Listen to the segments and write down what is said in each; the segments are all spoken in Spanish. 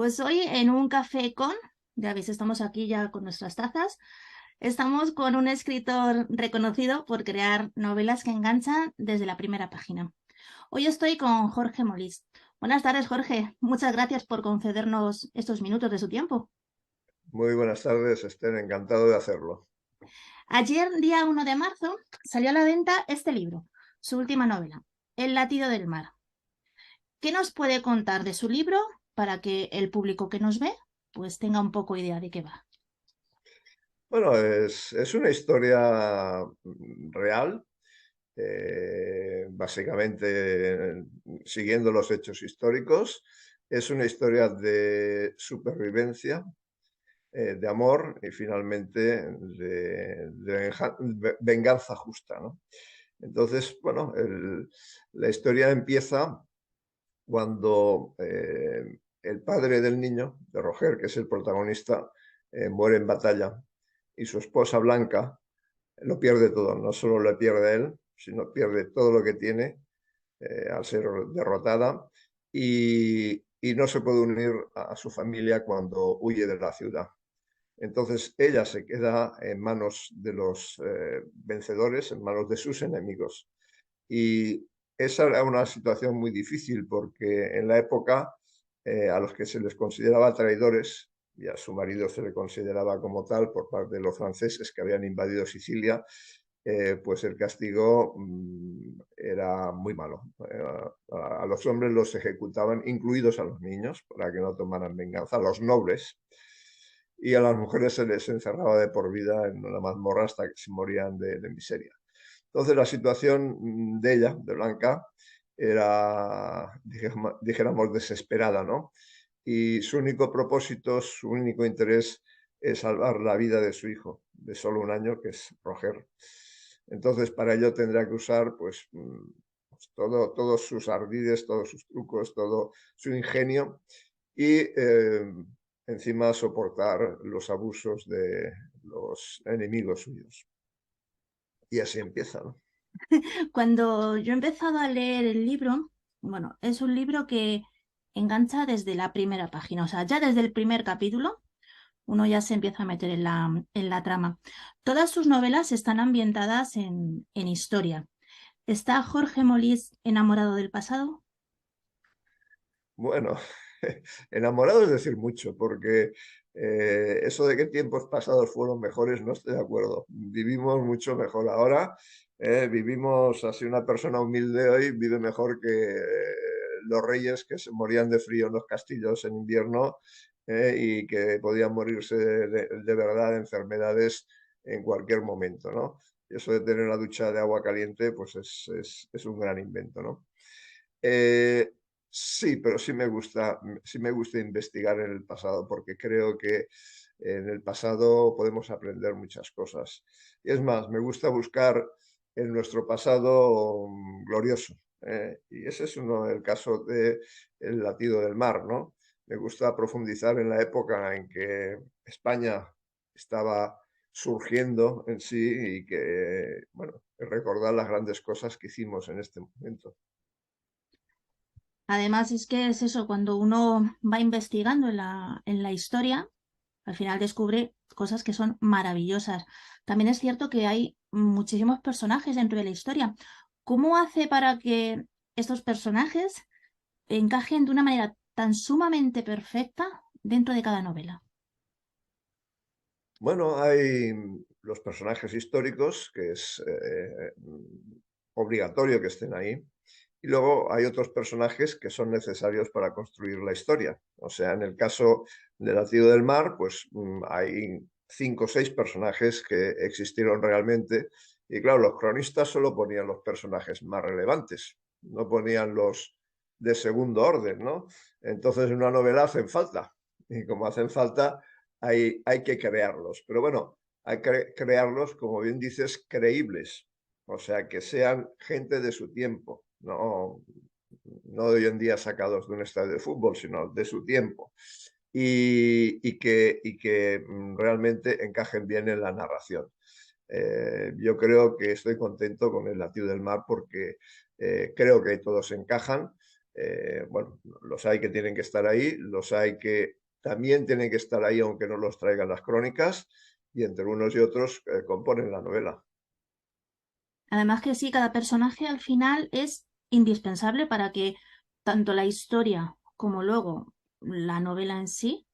Pues hoy en un café ya veis, estamos aquí ya con nuestras tazas, estamos con un escritor reconocido por crear novelas que enganchan desde la primera página. Hoy estoy con Jorge Molist. Buenas tardes, Jorge. Muchas gracias por concedernos estos minutos de su tiempo. Muy buenas tardes, Esther, encantado de hacerlo. Ayer, día 1 de marzo, salió a la venta este libro, su última novela, El latido del mar. ¿Qué nos puede contar de su libro para que el público que nos ve pues tenga un poco idea de qué va? Bueno, es una historia real, básicamente siguiendo los hechos históricos. Es una historia de supervivencia, de amor y finalmente de venganza justa, ¿no? Entonces, bueno, la historia empieza cuando el padre del niño, de Roger, que es el protagonista, muere en batalla y su esposa Blanca lo pierde todo. No solo le pierde a él, sino pierde todo lo que tiene al ser derrotada y no se puede unir a su familia cuando huye de la ciudad. Entonces ella se queda en manos de los vencedores, en manos de sus enemigos. Y esa era una situación muy difícil porque en la época a los que se les consideraba traidores, y a su marido se le consideraba como tal por parte de los franceses que habían invadido Sicilia, pues el castigo era muy malo. A los hombres los ejecutaban, incluidos a los niños, para que no tomaran venganza, a los nobles, y a las mujeres se les encerraba de por vida en una mazmorra hasta que se morían de miseria. Entonces la situación de ella, de Blanca, era, dijéramos, desesperada, ¿no? Y su único propósito, su único interés es salvar la vida de su hijo, de solo 1 año, que es Roger. Entonces, para ello tendrá que usar, pues, todos sus ardides, todos sus trucos, todo su ingenio y encima soportar los abusos de los enemigos suyos. Y así empieza, ¿no? Cuando yo he empezado a leer el libro, bueno, es un libro que engancha desde la primera página, o sea, ya desde el primer capítulo uno ya se empieza a meter en la trama. Todas sus novelas están ambientadas en historia. ¿Está Jorge Molís enamorado del pasado? Bueno, enamorado es decir mucho, porque eso de que tiempos pasados fueron mejores, no estoy de acuerdo. Vivimos mucho mejor ahora. Vivimos así, una persona humilde hoy vive mejor que los reyes que se morían de frío en los castillos en invierno y que podían morirse de verdad de enfermedades en cualquier momento, ¿no? Y eso de tener una ducha de agua caliente, pues es un gran invento, ¿no? Eh, sí, pero sí me gusta investigar en el pasado porque creo que en el pasado podemos aprender muchas cosas. Y es más, me gusta buscar en nuestro pasado glorioso. Y ese es uno el caso de El latido del mar, ¿no? Me gusta profundizar en la época en que España estaba surgiendo en sí y que, bueno, recordar las grandes cosas que hicimos en este momento. Además, es que es eso, cuando uno va investigando en la historia, al final descubre cosas que son maravillosas. También es cierto que hay muchísimos personajes dentro de la historia. ¿Cómo hace para que estos personajes encajen de una manera tan sumamente perfecta dentro de cada novela? Bueno, hay los personajes históricos, que es obligatorio que estén ahí, y luego hay otros personajes que son necesarios para construir la historia. O sea, en el caso del Latido del Mar, pues hay 5 o 6 personajes que existieron realmente, y claro, los cronistas solo ponían los personajes más relevantes, no ponían los de segundo orden, ¿no? Entonces en una novela hacen falta, y como hacen falta hay que crearlos. Pero bueno, hay que crearlos, como bien dices, creíbles. O sea, que sean gente de su tiempo, no de hoy en día sacados de un estadio de fútbol, sino de su tiempo. Y que realmente encajen bien en la narración. Yo creo que estoy contento con El latido del mar porque creo que todos encajan Bueno, los hay que tienen que estar ahí, los hay que también tienen que estar ahí aunque no los traigan las crónicas, y entre unos y otros componen la novela. Además que sí, cada personaje al final es indispensable para que tanto la historia como luego la novela en sí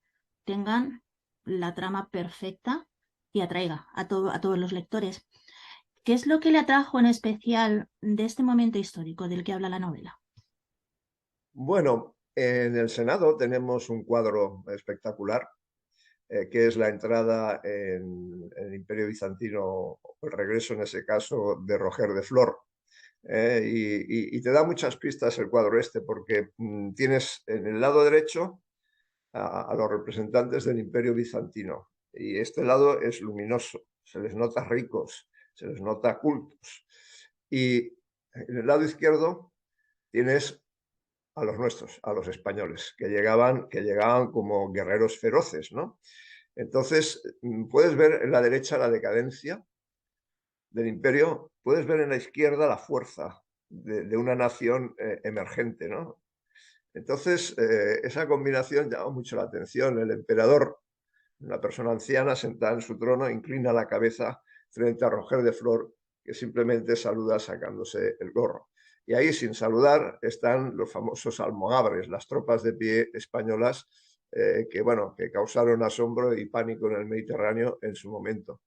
tengan la trama perfecta y atraiga a todos los lectores. ¿Qué es lo que le atrajo en especial de este momento histórico del que habla la novela? Bueno, en el Senado tenemos un cuadro espectacular, que es la entrada en el Imperio Bizantino, o el regreso en ese caso de Roger de Flor. Y te da muchas pistas el cuadro este, porque tienes en el lado derecho a los representantes del Imperio Bizantino, y este lado es luminoso, se les nota ricos, se les nota cultos. Y en el lado izquierdo tienes a los nuestros, a los españoles, que llegaban como guerreros feroces, ¿no? Entonces, puedes ver en la derecha la decadencia del imperio, puedes ver en la izquierda la fuerza de una nación emergente, ¿no? Entonces, esa combinación llama mucho la atención. El emperador, una persona anciana sentada en su trono, inclina la cabeza frente a Roger de Flor, que simplemente saluda sacándose el gorro. Y ahí, sin saludar, están los famosos almogávares, las tropas de pie españolas, que, bueno, que causaron asombro y pánico en el Mediterráneo en su momento.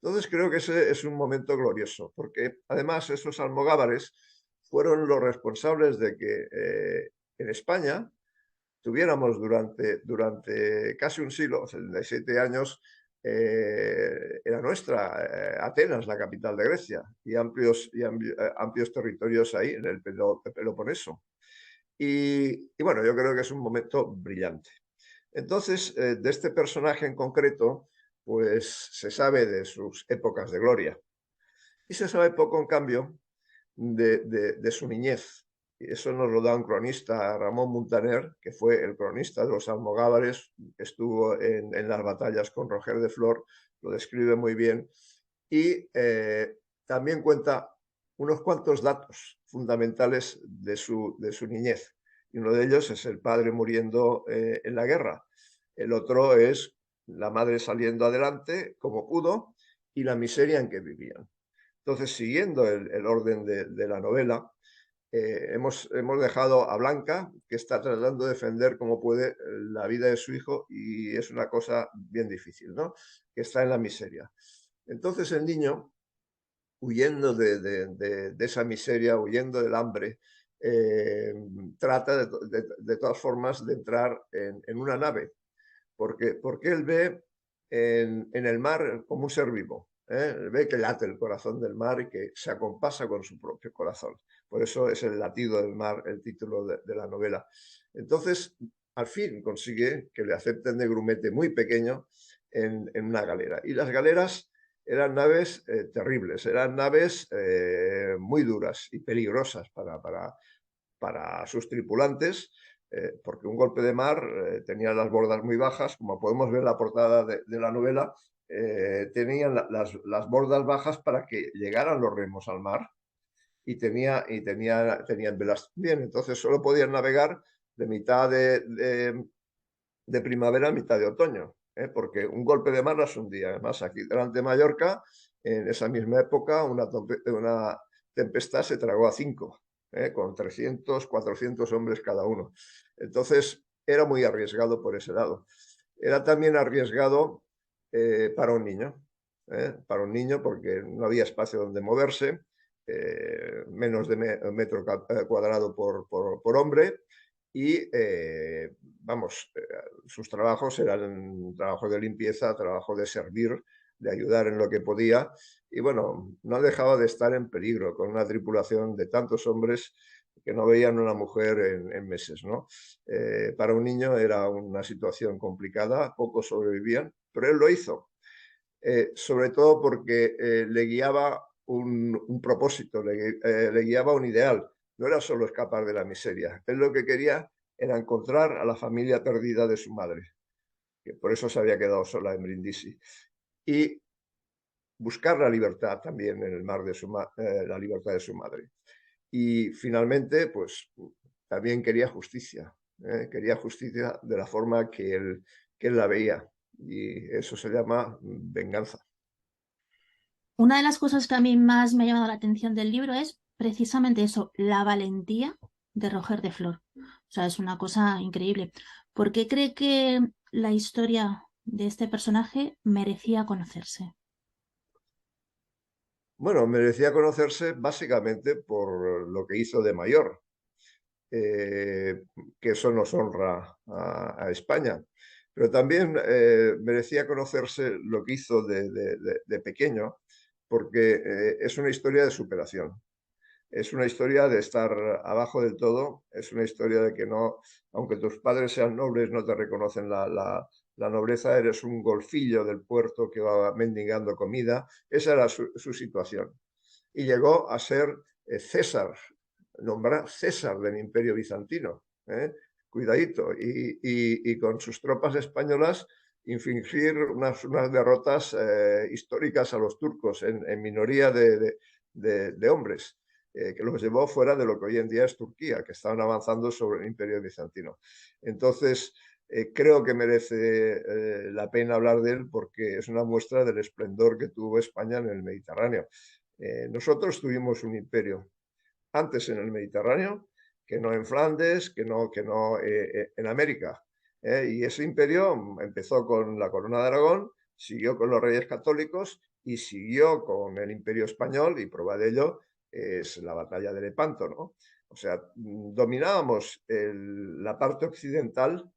Entonces creo que ese es un momento glorioso, porque además esos almogávares fueron los responsables de que en España tuviéramos durante casi un siglo, 77 años, era nuestra, Atenas, la capital de Grecia, y amplios territorios ahí en el Peloponeso. Y bueno, yo creo que es un momento brillante. Entonces, de este personaje en concreto, pues se sabe de sus épocas de gloria. Y se sabe poco, en cambio, de su niñez. Y eso nos lo da un cronista, Ramón Muntaner, que fue el cronista de los almogávares, que estuvo en las batallas con Roger de Flor, lo describe muy bien. Y también cuenta unos cuantos datos fundamentales de su niñez. Y uno de ellos es el padre muriendo en la guerra. El otro es la madre saliendo adelante como pudo y la miseria en que vivían. Entonces, siguiendo el orden de la novela, hemos dejado a Blanca, que está tratando de defender como puede la vida de su hijo, y es una cosa bien difícil, ¿no? Que está en la miseria. Entonces el niño, huyendo de esa miseria, huyendo del hambre, eh, trata de todas formas de entrar en una nave, porque él ve en el mar como un ser vivo. Él ve que late el corazón del mar y que se acompasa con su propio corazón. Por eso es el latido del mar el título de la novela. Entonces, al fin consigue que le acepten de grumete muy pequeño en una galera. Y las galeras eran naves terribles, eran naves muy duras y peligrosas para sus tripulantes, porque un golpe de mar tenía las bordas muy bajas, como podemos ver en la portada de la novela, tenían las bordas bajas para que llegaran los remos al mar, tenían velas bien, entonces solo podían navegar de mitad de primavera a mitad de otoño, porque un golpe de mar las hundía. Además, aquí delante de Mallorca, en esa misma época, una tempestad se tragó a 5, con 300, 400 hombres cada uno. Entonces, era muy arriesgado por ese lado. Era también arriesgado para un niño, para un niño, porque no había espacio donde moverse, menos de metro cuadrado por hombre, y vamos, sus trabajos eran trabajo de limpieza, trabajo de servir, de ayudar en lo que podía, y bueno, no dejaba de estar en peligro con una tripulación de tantos hombres que no veían una mujer en meses, ¿no? Para un niño era una situación complicada, pocos sobrevivían, pero él lo hizo, sobre todo porque le guiaba un propósito, le guiaba un ideal. No era solo escapar de la miseria. Él lo que quería era encontrar a la familia perdida de su madre, que por eso se había quedado sola en Brindisi, y buscar la libertad también en el mar la libertad de su madre. Y finalmente, pues también quería justicia de la forma que él la veía, y eso se llama venganza. Una de las cosas que a mí más me ha llamado la atención del libro es precisamente eso, la valentía de Roger de Flor. O sea, es una cosa increíble. ¿Por qué cree que la historia de este personaje merecía conocerse? Bueno, merecía conocerse básicamente por lo que hizo de mayor, eh, que eso nos honra a España. Pero también merecía conocerse lo que hizo de pequeño, porque es una historia de superación. Es una historia de estar abajo del todo, es una historia de que no, aunque tus padres sean nobles, no te reconocen la nobleza, eres un golfillo del puerto que va mendigando comida. Esa era su situación. Y llegó a ser César, nombrar César del Imperio Bizantino. Cuidadito. Y con sus tropas españolas infligir unas derrotas históricas a los turcos en minoría de hombres, que los llevó fuera de lo que hoy en día es Turquía, que estaban avanzando sobre el Imperio Bizantino. Entonces, creo que merece la pena hablar de él porque es una muestra del esplendor que tuvo España en el Mediterráneo. Nosotros tuvimos un imperio antes en el Mediterráneo, que no en Flandes, que no en América. Y ese imperio empezó con la corona de Aragón, siguió con los reyes católicos y siguió con el imperio español, y prueba de ello es la batalla de Lepanto, ¿no? O sea, dominábamos la parte occidental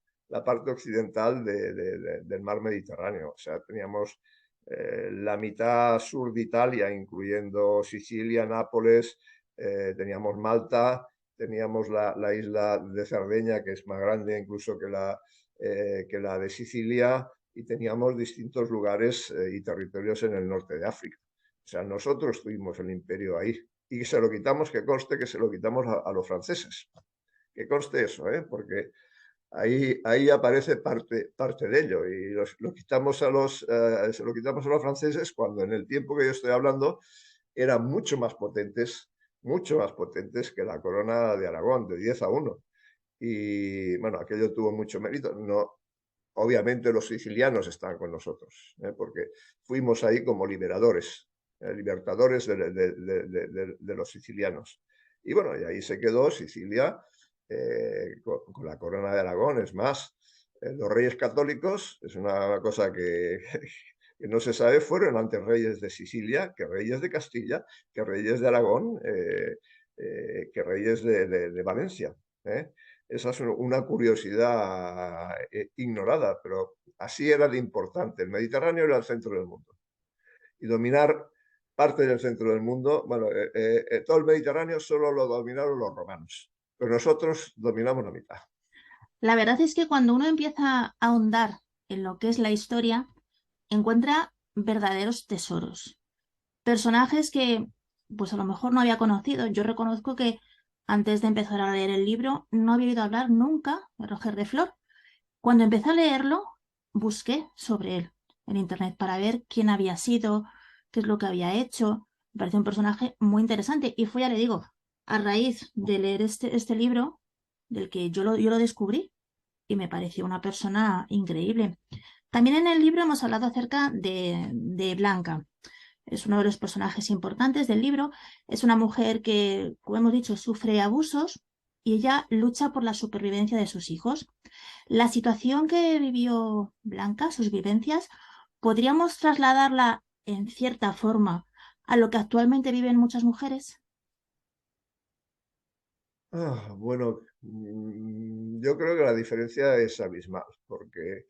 del mar Mediterráneo. O sea, teníamos la mitad sur de Italia, incluyendo Sicilia, Nápoles, teníamos Malta, teníamos la isla de Cerdeña, que es más grande incluso que la de Sicilia, y teníamos distintos lugares y territorios en el norte de África. O sea, nosotros tuvimos el imperio ahí. Y se lo quitamos, que conste que se lo quitamos a los franceses. Que conste eso, porque ahí aparece parte de ello. Y lo quitamos se lo quitamos a los franceses cuando en el tiempo que yo estoy hablando eran mucho más potentes que la corona de Aragón, de 10-1. Y bueno, aquello tuvo mucho mérito. No, obviamente los sicilianos están con nosotros, porque fuimos ahí como liberadores, libertadores de los sicilianos. Y bueno, y ahí se quedó Sicilia con la corona de Aragón. Es más, los reyes católicos, es una cosa que no se sabe, fueron antes reyes de Sicilia que reyes de Castilla, que reyes de Aragón, que reyes de Valencia. ¿eh? Esa es una curiosidad ignorada, pero así era de importante. El Mediterráneo era el centro del mundo. Y dominar parte del centro del mundo, bueno, todo el Mediterráneo solo lo dominaron los romanos, pero nosotros dominamos la mitad. La verdad es que cuando uno empieza a ahondar en lo que es la historia, encuentra verdaderos tesoros. Personajes que, pues a lo mejor no había conocido. Yo reconozco que antes de empezar a leer el libro no había oído hablar nunca de Roger de Flor. Cuando empecé a leerlo, busqué sobre él en internet para ver quién había sido, qué es lo que había hecho. Me pareció un personaje muy interesante y fue, ya le digo, a raíz de leer este libro del que yo lo descubrí y me pareció una persona increíble. También en el libro hemos hablado acerca de Blanca. Es uno de los personajes importantes del libro. Es una mujer que, como hemos dicho, sufre abusos y ella lucha por la supervivencia de sus hijos. La situación que vivió Blanca, sus vivencias, podríamos trasladarla en cierta forma a lo que actualmente viven muchas mujeres. Bueno, yo creo que la diferencia es abismal, porque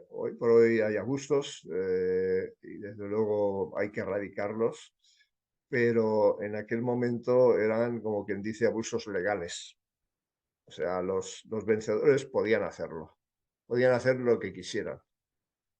hoy por hoy hay abusos y desde luego hay que erradicarlos, pero en aquel momento eran, como quien dice, abusos legales. O sea, los vencedores podían hacer lo que quisieran.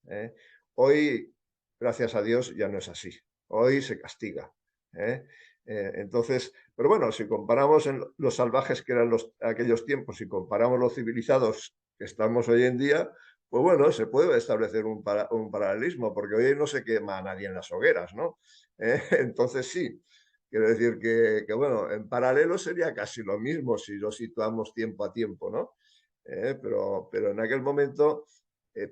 ¿eh? Hoy, gracias a Dios, ya no es así. Hoy se castiga. ¿eh? Entonces, pero bueno, si comparamos los salvajes que eran aquellos tiempos y comparamos los civilizados que estamos hoy en día, pues bueno, se puede establecer un paralelismo, porque hoy no se quema a nadie en las hogueras, ¿no? Entonces sí, Quiero decir bueno, en paralelo sería casi lo mismo si lo situamos tiempo a tiempo, ¿no? Pero en aquel momento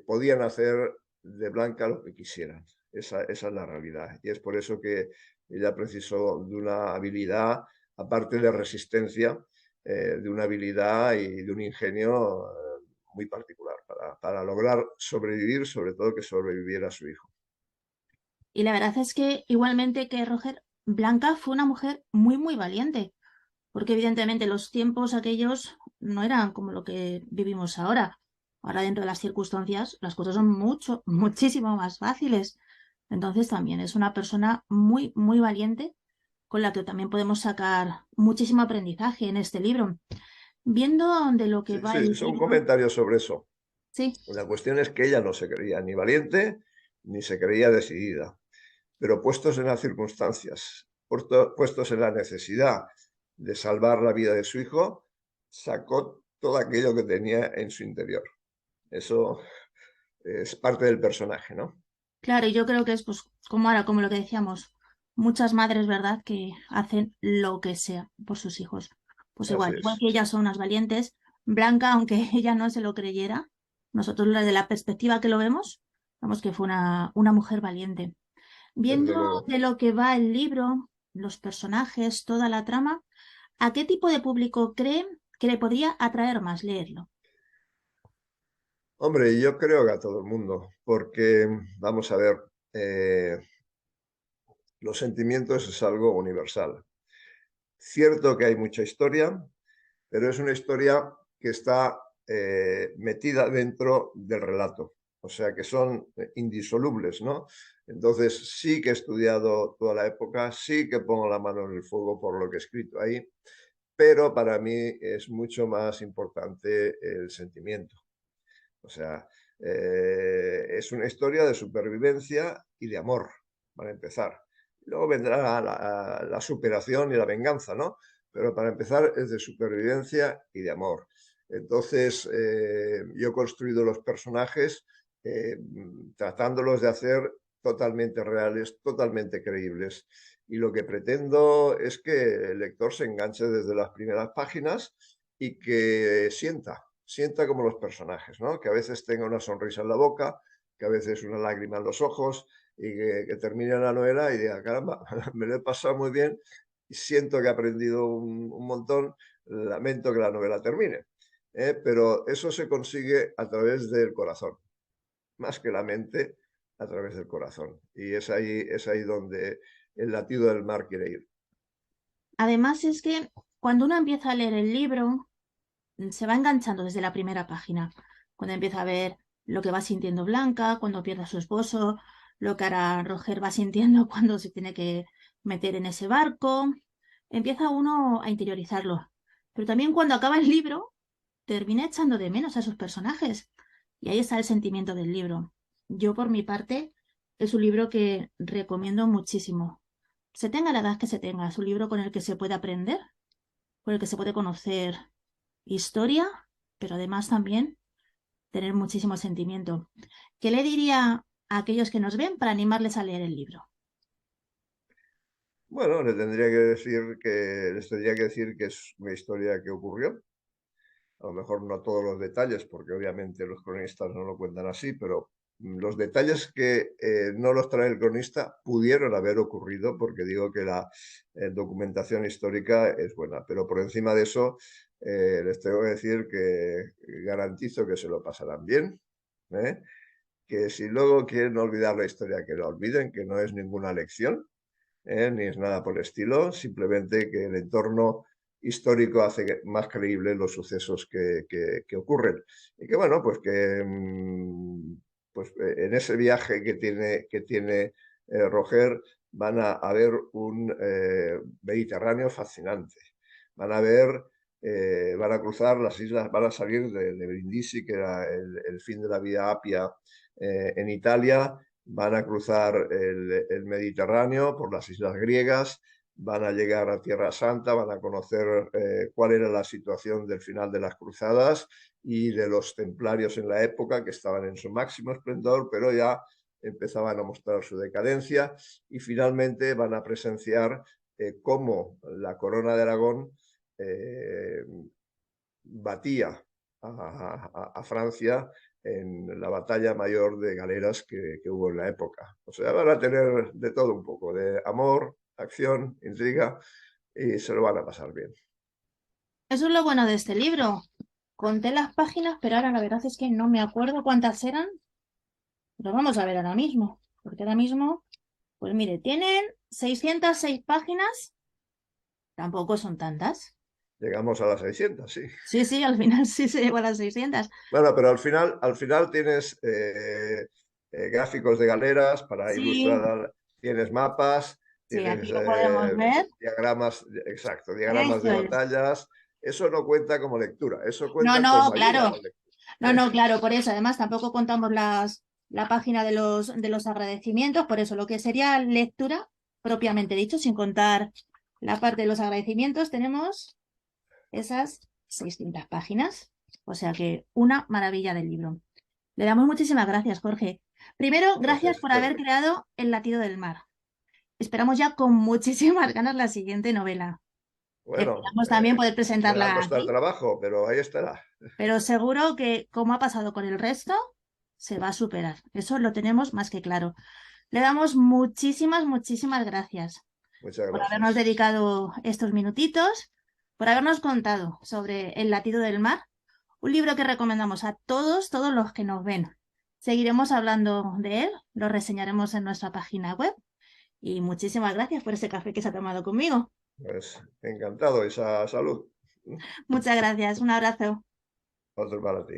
podían hacer de Blanca lo que quisieran. Esa es la realidad. Y es por eso que ella precisó de una habilidad, aparte de resistencia, de una habilidad y de un ingenio muy particular para lograr sobrevivir, sobre todo que sobreviviera su hijo. Y la verdad es que igualmente que Roger, Blanca fue una mujer muy, muy valiente, porque evidentemente los tiempos aquellos no eran como lo que vivimos ahora. Ahora dentro de las circunstancias las cosas son mucho, muchísimo más fáciles. Entonces también es una persona muy, muy valiente con la que también podemos sacar muchísimo aprendizaje en este libro. Viendo de lo que Sí, va sí, el son libro, comentarios sobre eso. sí, La cuestión es que ella no se creía ni valiente ni se creía decidida, pero puestos en las circunstancias, puestos en la necesidad de salvar la vida de su hijo, sacó todo aquello que tenía en su interior. Eso es parte del personaje, ¿no? claro, y yo creo que es pues como ahora, como lo que decíamos, muchas madres, ¿verdad?, que hacen lo que sea por sus hijos. Pues Así igual es. que ellas son unas valientes, Blanca, aunque ella no se lo creyera, nosotros desde la perspectiva que lo vemos, vemos que fue una mujer valiente. Desde Viendo luego. de lo que va el libro, los personajes, toda la trama, ¿a qué tipo de público cree que le podría atraer más leerlo? Hombre, yo creo que a todo el mundo, porque vamos a ver, los sentimientos es algo universal. Cierto que hay mucha historia, pero es una historia que está metida dentro del relato, o sea que son indisolubles, ¿no? Entonces sí que he estudiado toda la época, sí que pongo la mano en el fuego por lo que he escrito ahí, pero para mí es mucho más importante el sentimiento. O sea, es una historia de supervivencia y de amor, para empezar. Luego vendrá la superación y la venganza, ¿no? Pero para empezar es de supervivencia y de amor. Entonces, yo he construido los personajes tratándolos de hacer totalmente reales, totalmente creíbles. Y lo que pretendo es que el lector se enganche desde las primeras páginas y que sienta como los personajes, ¿no? Que a veces tenga una sonrisa en la boca, que a veces una lágrima en los ojos y que termine la novela y diga, caramba, me lo he pasado muy bien y siento que he aprendido un montón, lamento que la novela termine. Pero eso se consigue a través del corazón, más que la mente, a través del corazón. Y es ahí donde el latido del mar quiere ir. Además es que cuando uno empieza a leer el libro, se va enganchando desde la primera página, cuando empieza a ver lo que va sintiendo Blanca, cuando pierde a su esposo, lo que ahora Roger va sintiendo cuando se tiene que meter en ese barco, empieza uno a interiorizarlo. Pero también cuando acaba el libro, termina echando de menos a sus personajes. Y ahí está el sentimiento del libro. Yo, por mi parte, es un libro que recomiendo muchísimo. Se tenga la edad que se tenga, es un libro con el que se puede aprender, con el que se puede conocer historia, pero además también tener muchísimo sentimiento. ¿Qué le diría a aquellos que nos ven para animarles a leer el libro? Bueno, les tendría que decir que es una historia que ocurrió, a lo mejor no todos los detalles, porque obviamente los cronistas no lo cuentan así, pero los detalles que no los trae el cronista pudieron haber ocurrido, porque digo que la documentación histórica es buena, pero por encima de eso les tengo que decir que garantizo que se lo pasarán bien, ¿eh? Que si luego quieren olvidar la historia, que la olviden, que no es ninguna lección, ni es nada por el estilo, simplemente que el entorno histórico hace más creíbles los sucesos que ocurren. Y que bueno, pues que pues, en ese viaje que tiene Roger van a ver un Mediterráneo fascinante. Van a ver, van a cruzar las islas, van a salir de Brindisi, que era el fin de la vía Apia en Italia, van a cruzar el Mediterráneo por las islas griegas, van a llegar a Tierra Santa, van a conocer cuál era la situación del final de las cruzadas y de los templarios en la época, que estaban en su máximo esplendor, pero ya empezaban a mostrar su decadencia y finalmente van a presenciar cómo la corona de Aragón eh, batía a Francia en la batalla mayor de galeras que hubo en la época. O sea, van a tener de todo un poco, de amor, acción, intriga, y se lo van a pasar bien. Eso es lo bueno de este libro. Conté las páginas, pero ahora la verdad es que no me acuerdo cuántas eran. Lo vamos a ver ahora mismo, porque ahora mismo, pues mire, tienen 606 páginas, tampoco son tantas. Llegamos a las 600, sí. Sí, sí, al final sí se llegó a las 600. Bueno, pero al final tienes gráficos de galeras para Sí, ilustrar, tienes mapas, sí, aquí tienes lo podemos ver. diagramas, exacto, diagramas Eso de es. batallas. Eso no cuenta como lectura, eso No, cuenta no, como ayuda a claro. la lectura. No, no, claro, por eso. Además, tampoco contamos la página de los agradecimientos, por eso lo que sería lectura propiamente dicho, sin contar la parte de los agradecimientos, tenemos esas 600 páginas. O sea que una maravilla del libro. Le damos muchísimas gracias, Jorge. Primero, gracias Gracias, por haber Esther. creado El latido del mar. Esperamos ya con muchísimas ganas la siguiente novela. Bueno, Esperamos también poder me va a presentarla costar aquí, trabajo, pero ahí estará. pero seguro que, como ha pasado con el resto, se va a superar. Eso lo tenemos más que claro. Le damos muchísimas, muchísimas gracias Muchas por habernos gracias. dedicado estos minutitos, por habernos contado sobre El latido del mar, un libro que recomendamos a todos, todos los que nos ven. Seguiremos hablando de él, lo reseñaremos en nuestra página web y muchísimas gracias por ese café que se ha tomado conmigo. Pues encantado, esa salud. Muchas gracias, un abrazo. Otro para ti.